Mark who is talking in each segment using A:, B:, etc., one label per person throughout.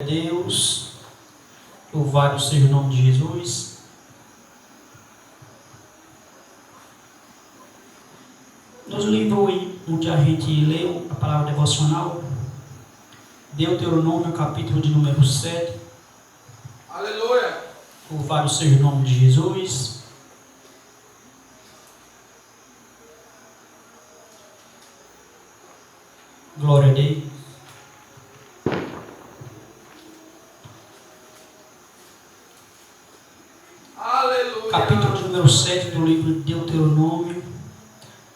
A: Deus, louvado seja o nome de Jesus. Nos livros onde a gente leu a palavra devocional, Deuteronômio, capítulo de número 7.
B: Aleluia!
A: Louvado seja o nome de Jesus. Glória a Deus.
B: Aleluia!
A: Capítulo de número 7 do livro de Deuteronômio.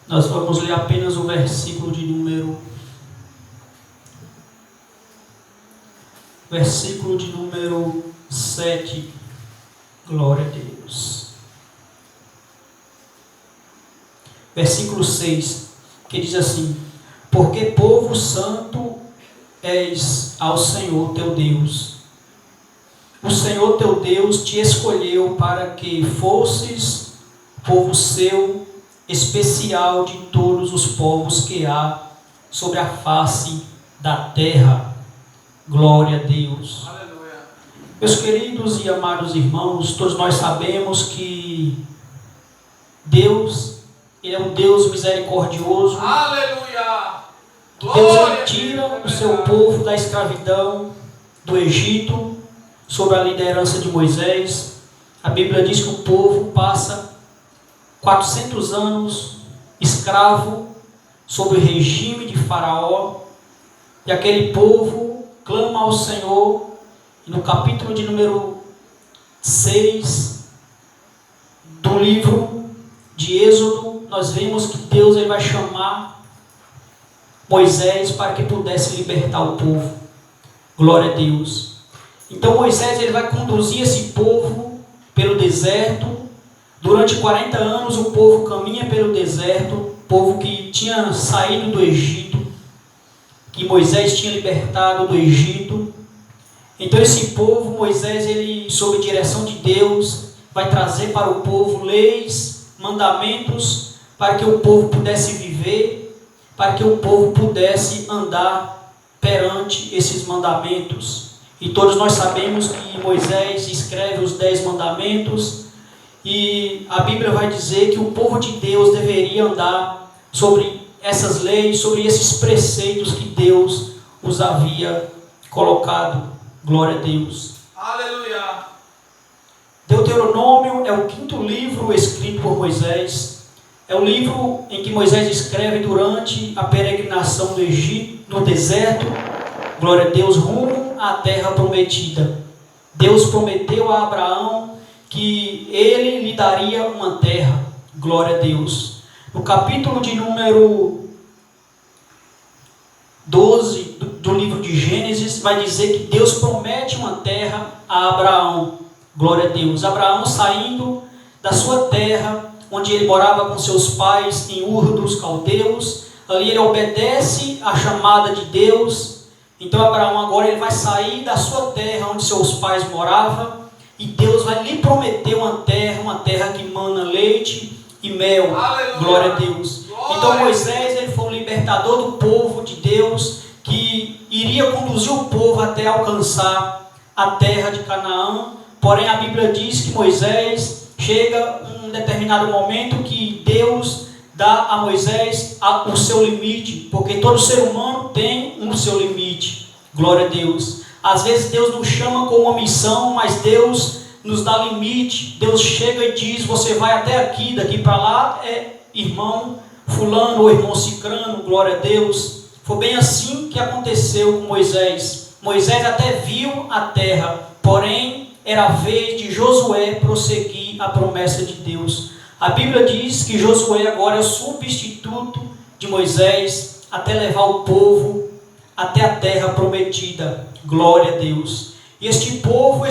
A: Nós vamos ler apenas o versículo de número 7. Glória a Deus. Versículo 6, que diz assim: porque povo santo és ao Senhor teu Deus. O Senhor teu Deus te escolheu para que fosses povo seu, especial de todos os povos que há sobre a face da terra. Glória a Deus.
B: Aleluia!
A: Meus queridos e amados irmãos, todos nós sabemos que Deus, Ele é um Deus misericordioso.
B: Aleluia!
A: Deus ele tira o seu povo da escravidão do Egito, sob a liderança de Moisés. A Bíblia diz que o povo passa 400 anos escravo sob o regime de Faraó, e aquele povo clama ao Senhor. E no capítulo de número 6 do livro de Êxodo, nós vemos que Deus ele vai chamar Moisés para que pudesse libertar o povo. Glória a Deus. Então Moisés ele vai conduzir esse povo pelo deserto. Durante 40 anos o povo caminha pelo deserto, povo que tinha saído do Egito, que Moisés tinha libertado do Egito. Então esse povo, Moisés, ele, sob direção de Deus, vai trazer para o povo leis, mandamentos, para que o povo pudesse viver, para que o povo pudesse andar perante esses mandamentos. E todos nós sabemos que Moisés escreve os 10 mandamentos, e a Bíblia vai dizer que o povo de Deus deveria andar sobre essas leis, sobre esses preceitos que Deus os havia colocado. Glória a Deus.
B: Aleluia!
A: Deuteronômio é o 5º livro escrito por Moisés. É o livro em que Moisés escreve durante a peregrinação do Egito, no deserto. Glória a Deus, rumo à terra prometida. Deus prometeu a Abraão que ele lhe daria uma terra. Glória a Deus. No capítulo de número 12 do livro de Gênesis, vai dizer que Deus promete uma terra a Abraão. Glória a Deus. Abraão saindo da sua terra, onde ele morava com seus pais em Ur dos Caldeus. Ali ele obedece à chamada de Deus. Então Abraão agora ele vai sair da sua terra, onde seus pais moravam, e Deus vai lhe prometer uma terra que mana leite e mel.
B: Aleluia.
A: Glória a Deus.
B: Glória.
A: Então Moisés ele foi o libertador do povo de Deus, que iria conduzir o povo até alcançar a terra de Canaã. Porém a Bíblia diz que Moisés chega em um determinado momento que Deus dá a Moisés o seu limite, porque todo ser humano tem um seu limite. Glória a Deus. Às vezes Deus nos chama com uma missão, mas Deus nos dá limite. Deus chega e diz: você vai até aqui, daqui para lá é irmão fulano ou irmão cicrano. Glória a Deus. Foi bem assim que aconteceu com Moisés. Moisés até viu a terra, porém era a vez de Josué prosseguir a promessa de Deus. A Bíblia diz que Josué agora é o substituto de Moisés até levar o povo até a terra prometida. Glória a Deus. E este povo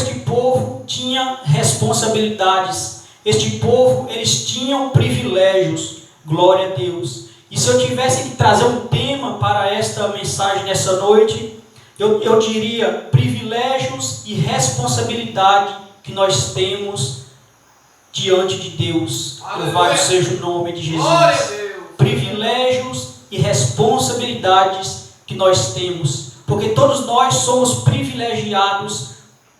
A: tinha responsabilidades. Este povo, eles tinham privilégios. Glória a Deus. E se eu tivesse que trazer um tema para esta mensagem nessa noite, eu diria privilégios e responsabilidade que nós temos diante de Deus. Louvado seja o nome de Jesus.
B: Glória a Deus.
A: Privilégios e responsabilidades que nós temos. porque todos nós somos privilegiados.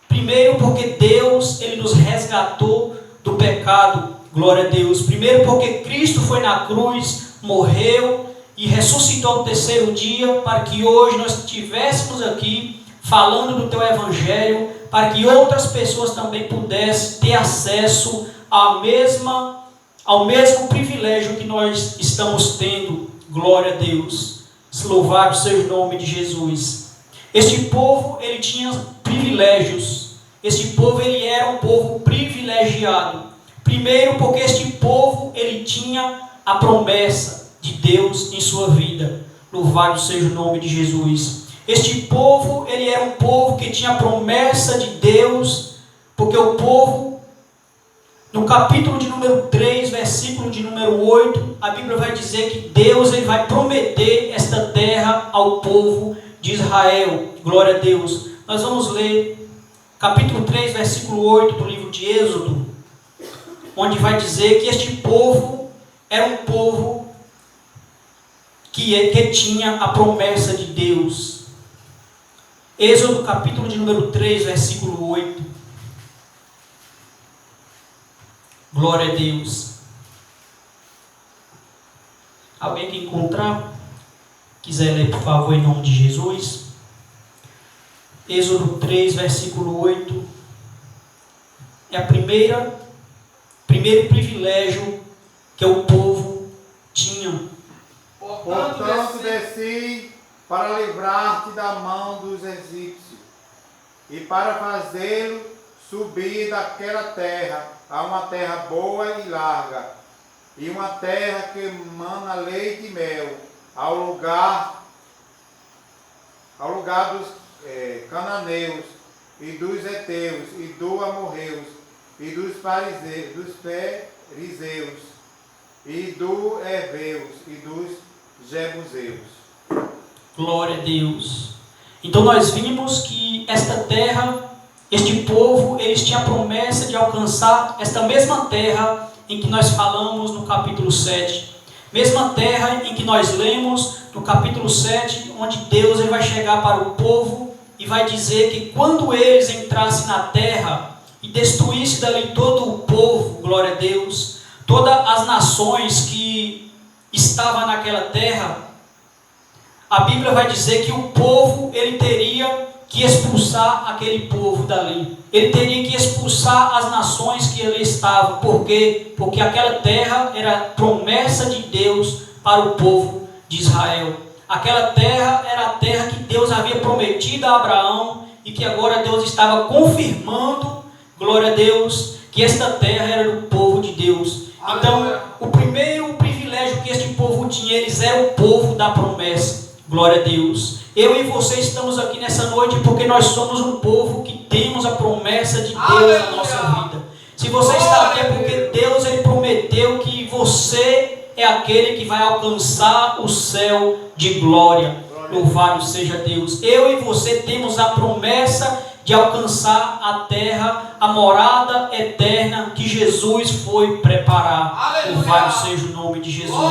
A: Primeiro porque Deus, Ele nos resgatou do pecado, glória a Deus. Primeiro porque Cristo foi na cruz, morreu e ressuscitou no terceiro dia, para que hoje nós estivéssemos aqui falando do Teu Evangelho, para que outras pessoas também pudessem ter acesso ao mesmo privilégio que nós estamos tendo, glória a Deus. Louvado seja o nome de Jesus. Este povo, ele tinha privilégios. Este povo, ele era um povo privilegiado. Primeiro porque este povo, ele tinha a promessa de Deus em sua vida. Louvado seja o nome de Jesus. Este povo, ele era um povo que tinha a promessa de Deus, porque o povo, no capítulo de número 3, versículo de número 8, a Bíblia vai dizer que Deus, ele vai prometer esta terra ao povo de Israel. Glória a Deus. Nós vamos ler capítulo 3, versículo 8 do livro de Êxodo, onde vai dizer que este povo era um povo que tinha a promessa de Deus. Êxodo capítulo de número 3, versículo 8. Glória a Deus. Alguém que encontrar, quiser ler, por favor, em nome de Jesus. Êxodo 3, versículo 8. É o primeiro privilégio que o povo tinha.
C: Portanto, desci para livrar-te da mão dos egípcios e para fazê-lo subir daquela terra a uma terra boa e larga, e uma terra que mana leite e mel, ao lugar dos cananeus, e dos heteus, e dos amorreus, e dos perizeus, e dos heveus, e dos jebuseus.
A: Glória a Deus. Então nós vimos que esta terra, este povo, eles tinham a promessa de alcançar esta mesma terra em que nós falamos no capítulo 7. Mesma terra em que nós lemos no capítulo 7, onde Deus, ele vai chegar para o povo e vai dizer que quando eles entrassem na terra e destruíssem dali todo o povo, glória a Deus, todas as nações que estavam naquela terra, a Bíblia vai dizer que o povo, ele teria que expulsar aquele povo dali. Ele teria que expulsar as nações que ali estavam. Por quê? Porque aquela terra era promessa de Deus para o povo de Israel. Aquela terra era a terra que Deus havia prometido a Abraão e que agora Deus estava confirmando, glória a Deus, que esta terra era do povo de Deus. Então, o primeiro privilégio que este povo tinha, eles eram o povo da promessa. Glória a Deus. Eu e você estamos aqui nessa noite porque nós somos um povo que temos a promessa de Deus na nossa vida. Se você está aqui é porque Deus, ele prometeu que você é aquele que vai alcançar o céu de glória. Louvado seja Deus. Eu e você temos a promessa de alcançar a terra, a morada eterna que Jesus foi preparar. Louvado seja o nome de Jesus.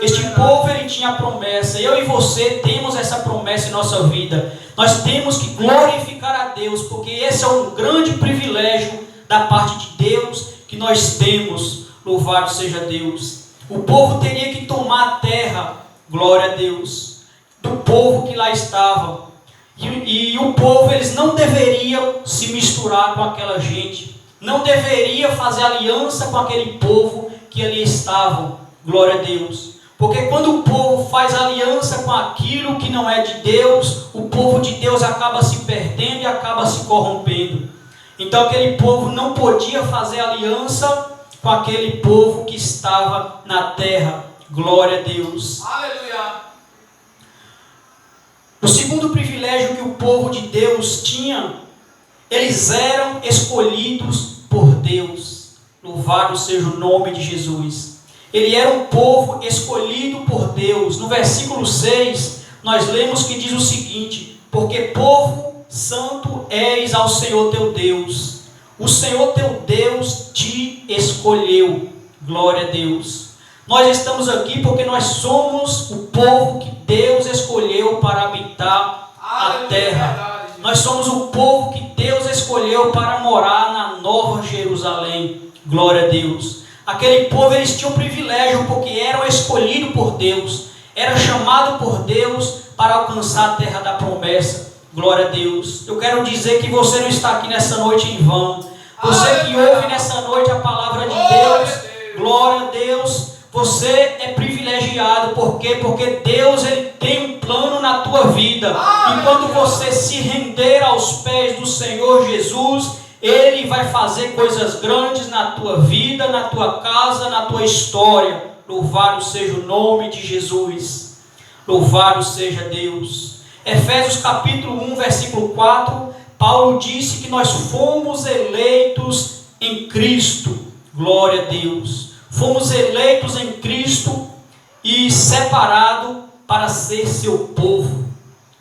A: Este povo, ele tinha a promessa. Eu e você temos essa promessa em nossa vida. Nós temos que glorificar a Deus, porque esse é um grande privilégio da parte de Deus que nós temos. Louvado seja Deus. O povo teria que tomar a terra, glória a Deus, do povo que lá estava. E o povo, eles não deveriam se misturar com aquela gente. Não deveria fazer aliança com aquele povo que ali estavam. Glória a Deus. Porque quando o povo faz aliança com aquilo que não é de Deus, o povo de Deus acaba se perdendo e acaba se corrompendo. Então aquele povo não podia fazer aliança com aquele povo que estava na terra. Glória a Deus.
B: Aleluia.
A: O segundo privilégio que o povo de Deus tinha, eles eram escolhidos por Deus. Louvado seja o nome de Jesus. Ele era um povo escolhido por Deus. No versículo 6, nós lemos que diz o seguinte: porque povo santo és ao Senhor teu Deus. O Senhor teu Deus te escolheu. Glória a Deus. Nós estamos aqui porque nós somos o povo que Deus escolheu para habitar a terra. Nós somos o povo que Deus escolheu para morar na Nova Jerusalém. Glória a Deus. Aquele povo, eles tinham privilégio porque eram escolhidos por Deus, era chamado por Deus para alcançar a terra da promessa. Glória a Deus. Eu quero dizer que você não está aqui nessa noite em vão. Você que ouve nessa noite a palavra de Deus, glória a Deus, você é privilegiado. Por quê? Porque Deus, ele tem um plano na tua vida. E quando você se render aos pés do Senhor Jesus, Ele vai fazer coisas grandes na tua vida, na tua casa, na tua história. Louvado seja o nome de Jesus. Louvado seja Deus. Efésios capítulo 1, versículo 4, Paulo disse que nós fomos eleitos em Cristo. Glória a Deus. Fomos eleitos em Cristo e separados para ser seu povo.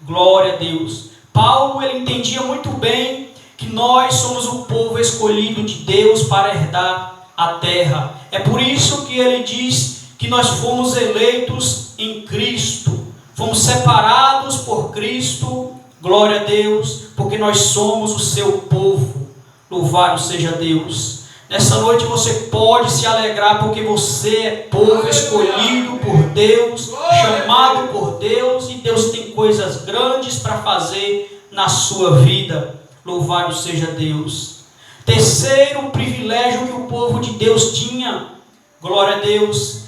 A: Glória a Deus. Paulo, ele entendia muito bem que nós somos o povo escolhido de Deus para herdar a terra. É por isso que ele diz que nós fomos eleitos em Cristo. Fomos separados por Cristo. Glória a Deus, porque nós somos o seu povo. Louvado seja Deus. Nessa noite você pode se alegrar porque você é povo escolhido por Deus, chamado por Deus, e Deus tem coisas grandes para fazer na sua vida. Louvado seja Deus. Terceiro privilégio que o povo de Deus tinha, glória a Deus,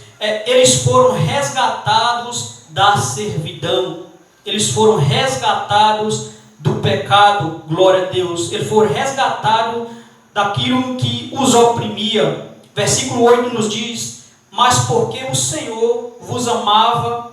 A: eles foram resgatados da servidão. Eles foram resgatados do pecado, glória a Deus. Eles foram resgatados daquilo que os oprimia. Versículo 8 nos diz: mas porque o Senhor vos amava,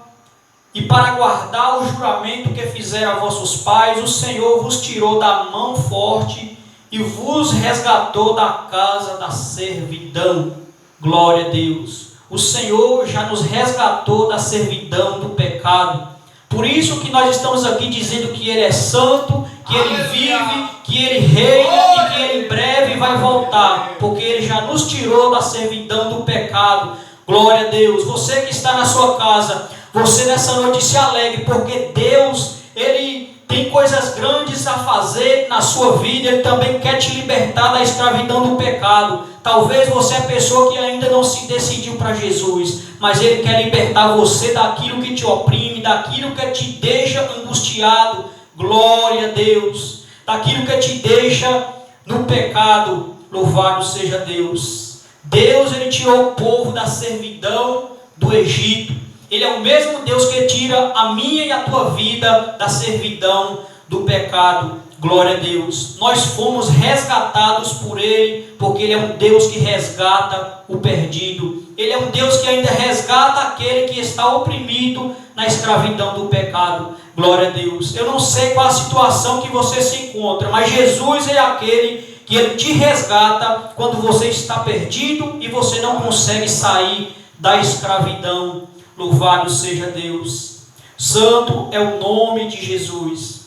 A: e para guardar o juramento que fizeram a vossos pais, o Senhor vos tirou da mão forte e vos resgatou da casa da servidão. Glória a Deus. O Senhor já nos resgatou da servidão do pecado. Por isso que nós estamos aqui dizendo que Ele é santo, que Ele vive, que Ele reina e que Ele em breve vai voltar, porque Ele já nos tirou da servidão do pecado. Glória a Deus. Você que está na sua casa, você nessa noite se alegre, porque Deus, Ele tem coisas grandes a fazer na sua vida. Ele também quer te libertar da escravidão do pecado. Talvez você é a pessoa que ainda não se decidiu para Jesus, mas Ele quer libertar você daquilo que te oprime, daquilo que te deixa angustiado. Glória a Deus. Daquilo que te deixa no pecado. Louvado seja Deus. Deus, Ele tirou o povo da servidão do Egito. Ele é o mesmo Deus que tira a minha e a tua vida da servidão do pecado. Glória a Deus. Nós fomos resgatados por Ele, porque Ele é um Deus que resgata o perdido. Ele é um Deus que ainda resgata aquele que está oprimido na escravidão do pecado. Glória a Deus. Eu não sei qual a situação que você se encontra, mas Jesus é aquele que Ele te resgata quando você está perdido e você não consegue sair da escravidão. Louvado seja Deus. Santo é o nome de Jesus.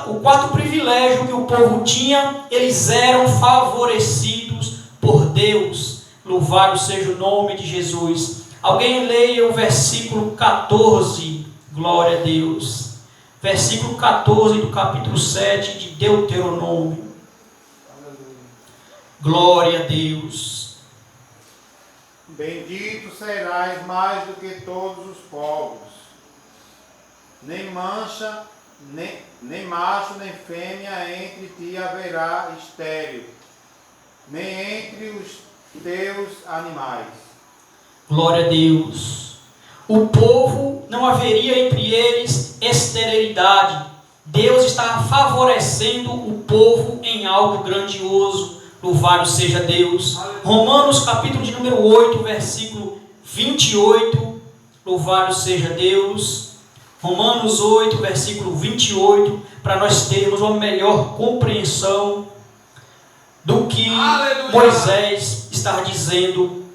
A: O quarto privilégio que o povo tinha, eles eram favorecidos por Deus. Louvado seja o nome de Jesus. Alguém leia o versículo 14. Glória a Deus. Versículo 14 do capítulo 7 de Deuteronômio. Glória a Deus.
C: Bendito serás mais do que todos os povos. Nem mancha, nem macho, nem fêmea entre ti haverá estéril, nem entre os teus animais.
A: Glória a Deus. O povo, não haveria entre eles esterilidade. Deus está favorecendo o povo em algo grandioso. Louvado seja Deus. Romanos capítulo de número 8, versículo 28. Louvado seja Deus. Romanos 8, versículo 28, para nós termos uma melhor compreensão do que Moisés está dizendo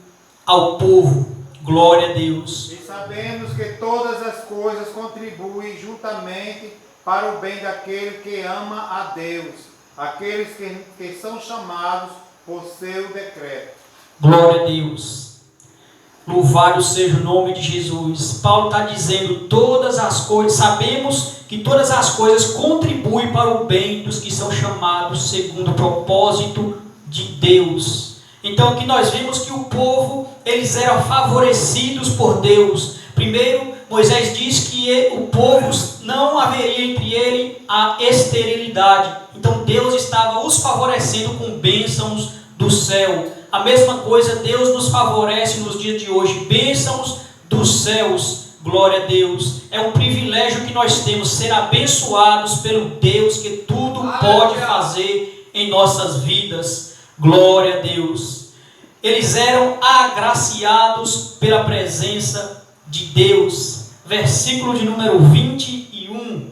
A: ao povo. Glória a Deus.
C: E sabemos que todas as coisas contribuem juntamente para o bem daquele que ama a Deus, aqueles que são chamados por seu decreto.
A: Glória a Deus. Louvado seja o nome de Jesus. Paulo está dizendo todas as coisas, sabemos que todas as coisas contribuem para o bem dos que são chamados segundo o propósito de Deus. Então aqui nós vemos que o povo, eles eram favorecidos por Deus. Primeiro, Moisés diz que o povo não haveria entre ele a esterilidade. Então Deus estava os favorecendo com bênçãos do céu. A mesma coisa Deus nos favorece nos dias de hoje, bênçãos dos céus. Glória a Deus. É um privilégio que nós temos, ser abençoados pelo Deus que tudo pode fazer em nossas vidas. Glória a Deus. Eles eram agraciados pela presença de Deus. Versículo de número 21.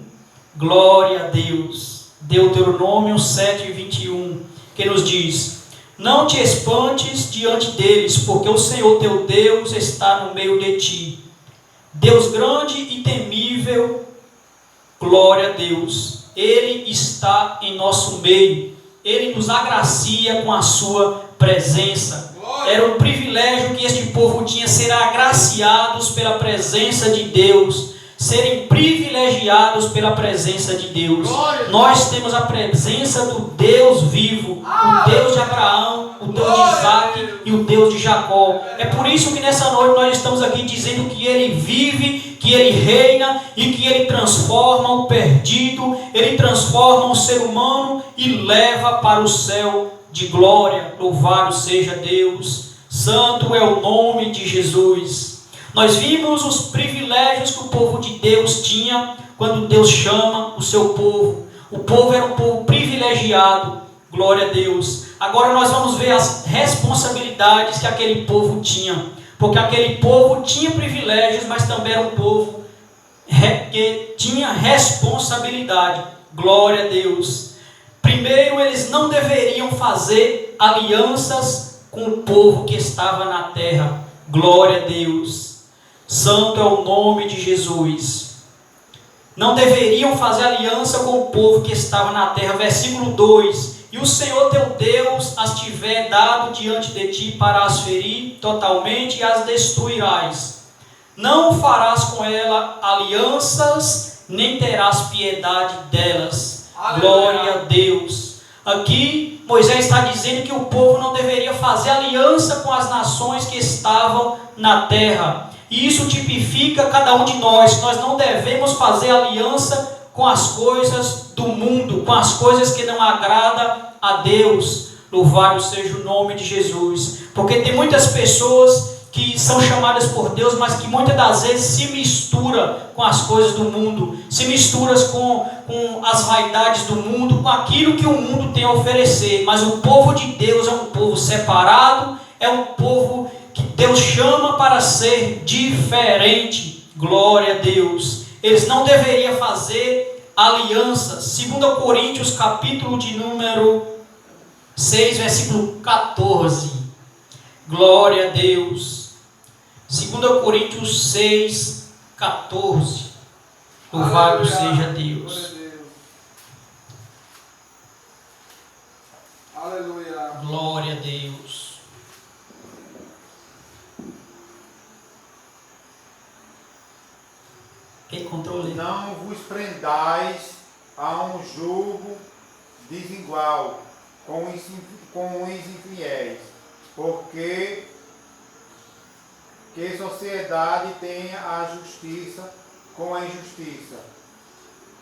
A: Glória a Deus. Deuteronômio 7, 21, que nos diz: não te espantes diante deles, porque o Senhor teu Deus está no meio de ti. Deus grande e temível, glória a Deus. Ele está em nosso meio. Ele nos agracia com a sua presença. Era um privilégio que este povo tinha, ser agraciados pela presença de Deus, serem privilegiados pela presença de Deus. Nós temos a presença do Deus vivo, o Deus de Abraão, o Deus de Isaac e o Deus de Jacó. É por isso que nessa noite nós estamos aqui dizendo que Ele vive, que Ele reina e que Ele transforma o perdido, Ele transforma o ser humano e leva para o céu de glória. Louvado seja Deus. Santo é o nome de Jesus. Nós vimos os privilégios que o povo de Deus tinha quando Deus chama o seu povo. O povo era um povo privilegiado. Glória a Deus. Agora nós vamos ver as responsabilidades que aquele povo tinha. Porque aquele povo tinha privilégios, mas também era um povo que tinha responsabilidade. Glória a Deus. Primeiro, eles não deveriam fazer alianças com o povo que estava na terra. Glória a Deus. Santo é o nome de Jesus. Não deveriam fazer aliança com o povo que estava na terra. Versículo 2. E o Senhor teu Deus as tiver dado diante de ti para as ferir totalmente e as destruirás. Não farás com ela alianças, nem terás piedade delas. Aleluia. Glória a Deus. Aqui Moisés está dizendo que o povo não deveria fazer aliança com as nações que estavam na terra. E isso tipifica cada um de nós. Nós não devemos fazer aliança com as coisas do mundo, com as coisas que não agradam a Deus. Louvado seja o nome de Jesus. Porque tem muitas pessoas que são chamadas por Deus, mas que muitas das vezes se mistura com as coisas do mundo, se mistura com as vaidades do mundo, com aquilo que o mundo tem a oferecer. Mas o povo de Deus é um povo separado, é um povo que Deus chama para ser diferente. Glória a Deus. Eles não deveriam fazer alianças. 2 Coríntios capítulo de número 6, versículo 14. Glória a Deus. 2 Coríntios 6, 14. Louvado seja Deus.
B: Aleluia.
A: Glória a Deus. Quem controla?
C: Não vos prendais a um jugo desigual com os infiéis, porque que sociedade tenha a justiça com a injustiça,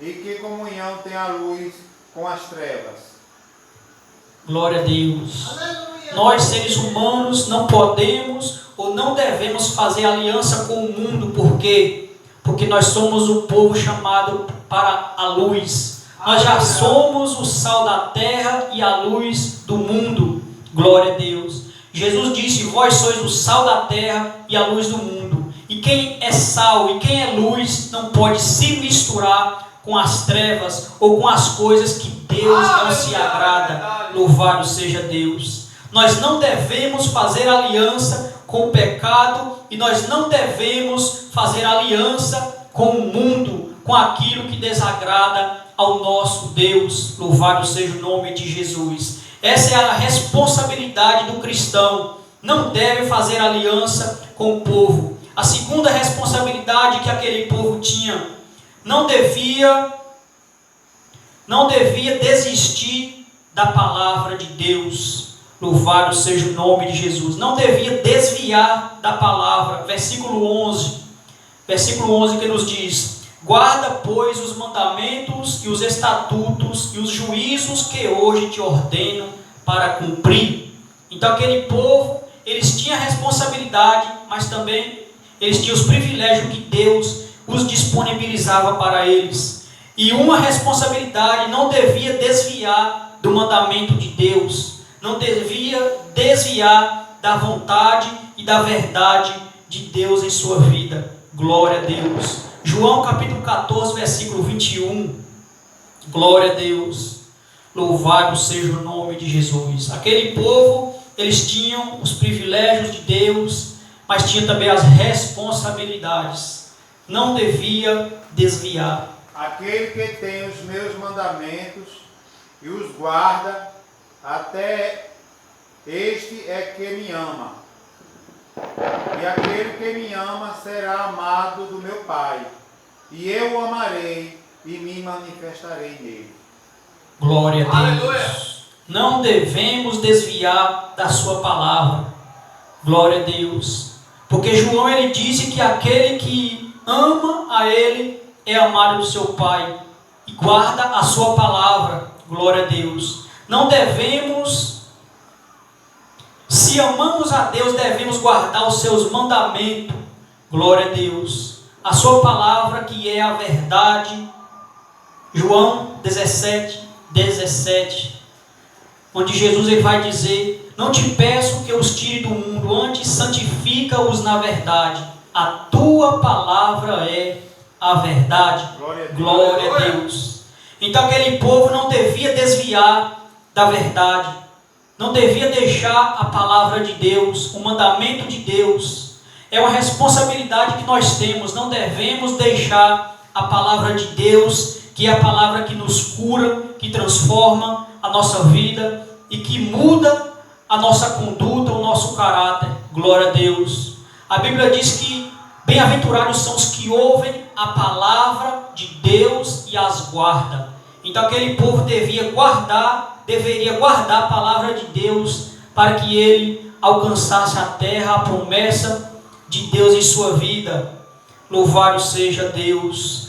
C: e que comunhão tem a luz com as trevas.
A: Glória a Deus.
B: Aleluia.
A: Nós, seres humanos, não podemos ou não devemos fazer aliança com o mundo. Por quê? Porque nós somos o povo chamado para a luz. Nós já somos o sal da terra e a luz do mundo. Glória a Deus. Jesus disse: vós sois o sal da terra e a luz do mundo. E quem é sal e quem é luz não pode se misturar com as trevas ou com as coisas que Deus não se agrada. Louvado seja Deus. Nós não devemos fazer aliança com o pecado e nós não devemos fazer aliança com o mundo, com aquilo que desagrada ao nosso Deus. Louvado seja o nome de Jesus. Essa é a responsabilidade do cristão. Não deve fazer aliança com o povo. A segunda responsabilidade que aquele povo tinha, não devia desistir da palavra de Deus. Louvado seja o nome de Jesus. Não devia desviar da palavra. Versículo 11 que nos diz: guarda, pois, os mandamentos e os estatutos e os juízos que hoje te ordeno para cumprir. Então aquele povo, eles tinham a responsabilidade, mas também eles tinham os privilégios que Deus os disponibilizava para eles. E uma responsabilidade: não devia desviar do mandamento de Deus, não devia desviar da vontade e da verdade de Deus em sua vida. Glória a Deus. João capítulo 14, versículo 21. Glória a Deus. Louvado seja o nome de Jesus. Aquele povo, eles tinham os privilégios de Deus, mas tinha também as responsabilidades. Não devia desviar.
C: Aquele que tem os meus mandamentos e os guarda, até este é que me ama. E aquele que me ama será amado do meu Pai, e eu o amarei e me manifestarei nele.
A: Glória a Deus.
B: Aleluia.
A: Não devemos desviar da sua palavra. Glória a Deus. Porque João, ele disse que aquele que ama a ele é amado do seu Pai e guarda a sua palavra. Glória a Deus. Não devemos, se amamos a Deus, devemos guardar os seus mandamentos. Glória a Deus. A sua palavra, que é a verdade. João 17, onde Jesus, ele vai dizer: não te peço que os tire do mundo, antes santifica-os na verdade. A tua palavra é a verdade. Glória a Deus. Então aquele povo não devia desviar da verdade, não devia deixar a palavra de Deus, o mandamento de Deus. É uma responsabilidade que nós temos. Não devemos deixar a palavra de Deus, que é a palavra que nos cura, que transforma a nossa vida e que muda a nossa conduta, o nosso caráter. Glória a Deus. A Bíblia diz que bem-aventurados são os que ouvem a palavra de Deus e as guardam. Então aquele povo deveria guardar a palavra de Deus, para que ele alcançasse a terra, a promessa de Deus em sua vida. Louvado seja Deus.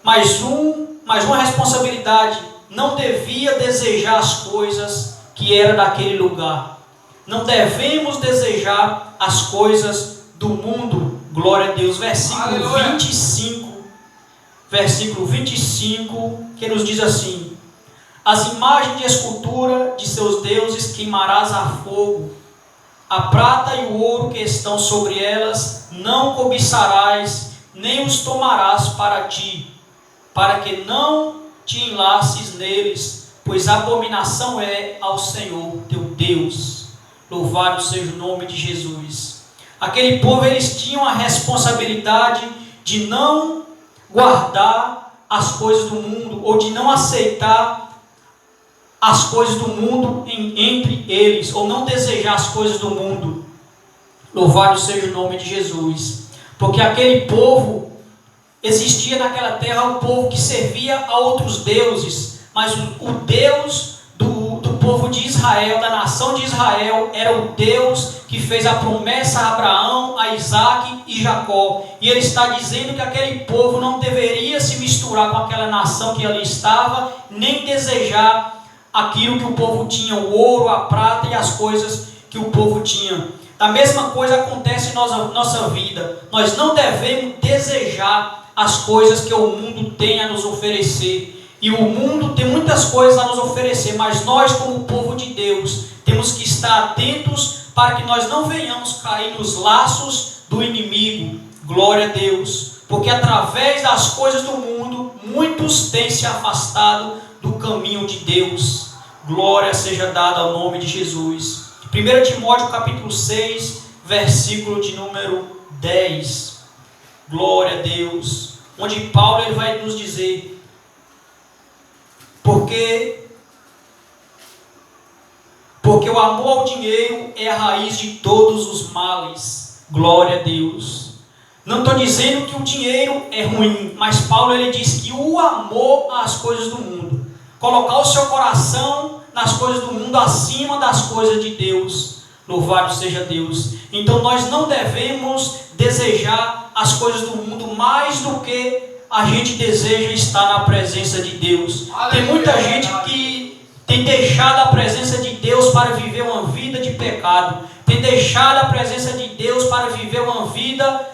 A: Mais uma responsabilidade: não devia desejar as coisas que eram daquele lugar. Não devemos desejar as coisas do mundo. Glória a Deus. Versículo 25, que nos diz assim: as imagens de escultura de seus deuses queimarás a fogo, a prata e o ouro que estão sobre elas não cobiçarás, nem os tomarás para ti, para que não te enlaces neles, pois abominação é ao Senhor teu Deus. Louvado seja o nome de Jesus. Aquele povo, eles tinham a responsabilidade de não guardar as coisas do mundo, ou de não aceitar as coisas do mundo entre eles, ou não desejar as coisas do mundo. Louvado seja o nome de Jesus. Porque aquele povo, existia naquela terra um povo que servia a outros deuses, mas o Deus do povo de Israel, da nação de Israel, era o Deus que fez a promessa a Abraão, a Isaac e Jacó. E ele está dizendo que aquele povo não deveria se misturar com aquela nação que ali estava, nem desejar aquilo que o povo tinha, o ouro, a prata e as coisas que o povo tinha. A mesma coisa acontece em nossa vida. Nós não devemos desejar as coisas que o mundo tem a nos oferecer. E o mundo tem muitas coisas a nos oferecer, mas nós, como povo de Deus, temos que estar atentos para que nós não venhamos cair nos laços do inimigo. Glória a Deus. Porque através das coisas do mundo, muitos têm se afastado do caminho de Deus. Glória seja dada ao nome de Jesus. 1 Timóteo capítulo 6, versículo de número 10. Glória a Deus. Onde Paulo, ele vai nos dizer: porque o amor ao dinheiro é a raiz de todos os males. Glória a Deus. Não estou dizendo que o dinheiro é ruim, mas Paulo ele diz que o amor às coisas do mundo, colocar o seu coração nas coisas do mundo acima das coisas de Deus. Louvado seja Deus. Então nós não devemos desejar as coisas do mundo mais do que a gente deseja estar na presença de Deus.
B: Aleluia.
A: Tem muita gente que tem deixado a presença de Deus para viver uma vida de pecado. Tem deixado a presença de Deus para viver uma vida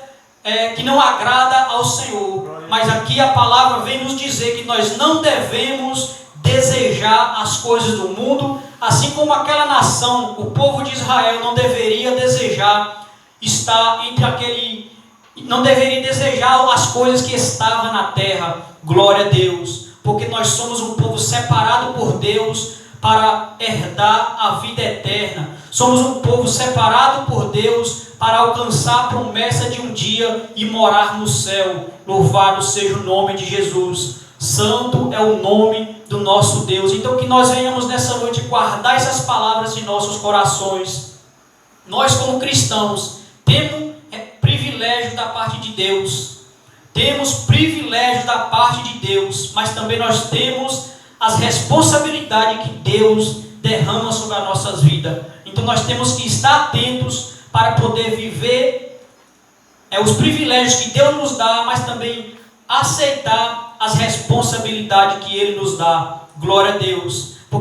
A: que não agrada ao Senhor. Mas aqui a palavra vem nos dizer que nós não devemos desejar as coisas do mundo, assim como aquela nação, o povo de Israel, não deveria desejar estar entre aquele, não deveria desejar as coisas que estavam na terra. Glória a Deus, porque nós somos um povo separado por Deus para herdar a vida eterna. Somos um povo separado por Deus para alcançar a promessa de um dia e morar no céu. Louvado seja o nome de Jesus. Santo é o nome do nosso Deus. Então que nós venhamos nessa noite guardar essas palavras em nossos corações. Nós como cristãos temos privilégio da parte de Deus. Temos privilégio da parte de Deus, mas também nós temos as responsabilidades que Deus derrama sobre as nossas vidas. Então nós temos que estar atentos para poder viver os privilégios que Deus nos dá, mas também aceitar as responsabilidades que Ele nos dá. Glória a Deus.